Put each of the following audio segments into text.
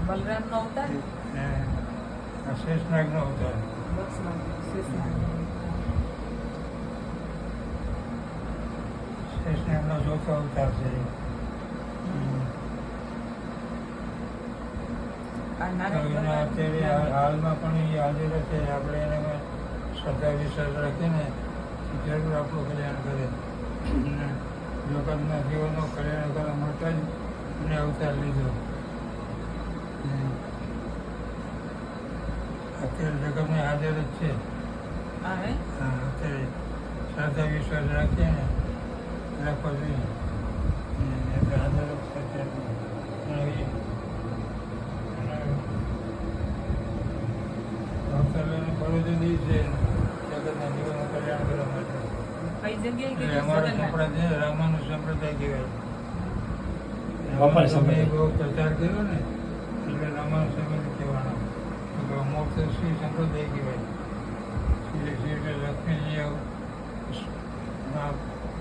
બલરામ નો અવતાર ને આ શેષનાગનો અવતાર. શેષનાગનો ચોથો અવતાર છે. તો એના અત્યારે હાલમાં પણ એ હાજર છે. આપણે એને શ્રદ્ધા વિશ્વાસ રાખીને જરૂર આપણું કલ્યાણ કરે. જગતના જીવનનો કલ્યાણ કરવા માટે જ એને અવતાર લીધો. અત્યારે જગતને હાજર જ છે. હા, અત્યારે શ્રદ્ધા વિશ્વાસ રાખીએ ને રાખવો જોઈએ. એટલે હાજર જ છે અત્યારે. અવતાર લઈને બરોજદી છે જગતના જીવનનું કલ્યાણ કરવા માટે. કઈ જગ્યાએ એટલે અમારો સંપ્રદાય રામાનું સંપ્રદાય કહેવાય. બાપાનો બહુ પ્રચાર કર્યો ને એટલે રામાનું સંપ્રદાય કહેવાનો. મોક્ષ શ્રી સંપ્રદાય કહેવાય. શ્રી એટલે લક્ષ્મીજી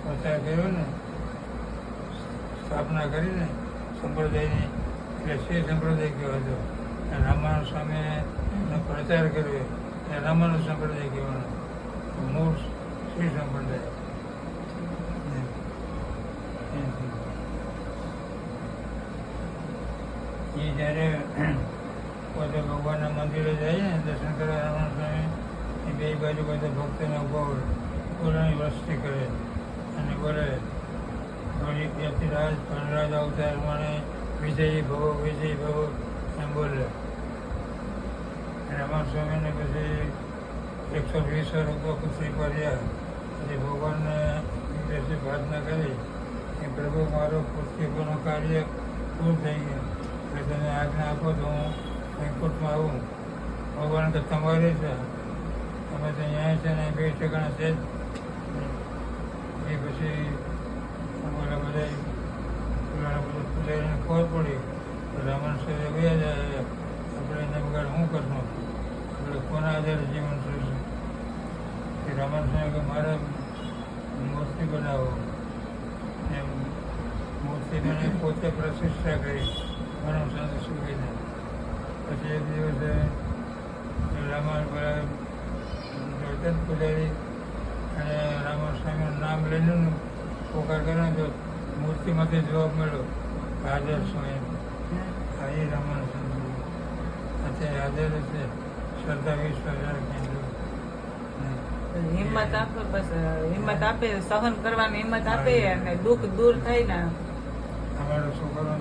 પ્રચાર કર્યો ને, સ્થાપના કરીને સંપ્રદાયની, એટલે શ્રી સંપ્રદાય કહેવાતો. રામાનું સામે પ્રચાર કર્યો એ રામાનું સંપ્રદાય કહેવાનો. મૂળ શ્રી સંપ્રદાય. એ જ્યારે પોતે ભગવાનના મંદિરે જાય ને દર્શન કરવા રાવણ સ્વામી, એ બે બાજુ બધા ભક્તોને ઉભા હોય, બોલાની વસ્તી કરે અને બોલે થોડી યતિરાજ વનરાજ અવતાર મને વિજયી ભવો એમ બોલે. રાવણ સ્વામીને પછી 120 વર્ષ ખુશી કર્યા. પછી ભગવાનને દિવસે પ્રાર્થના કરી કે પ્રભુ મારો પૃથ્વી પરનું કાર્ય પૂરું થઈ ગયું, એટલે તમે આજ્ઞા આપો તો હું વૈકુંઠમાં આવું. ભગવાન કે તમારે છે, તમે તો અહીંયા છે ને 2 ઠેકાણા છે જ. એ પછી અમારા બધા પૂજારીને ખબર પડી રાવણ સ્વામી ગયા જાય, આપણે એને બગાડ શું કરશું, આપણે કોના આધારે જીવન થશે. રાવણ સ્વામી કે મારે મૂર્તિ બનાવો. એમ મૂર્તિ બની પોતે પ્રતિષ્ઠા કરી માનવ સાથે સુખીને. પછી એક દિવસે રાવણ જોતા પૂજારી અને રાવણ સ્વામીનું નામ લઈને પોકાર કર્યો તો મૂર્તિમાંથી જવાબ મળ્યો હાજર છું એમ. હા, એ રાવણ સ્વામી અત્યારે હાજર છે. શ્રદ્ધા વિશ્વાસ રાખીને હિંમત આપે, બસ હિંમત આપે, સહન કરવાની હિંમત આપે અને દુઃખ દૂર થાય ને. અમારો છોકરો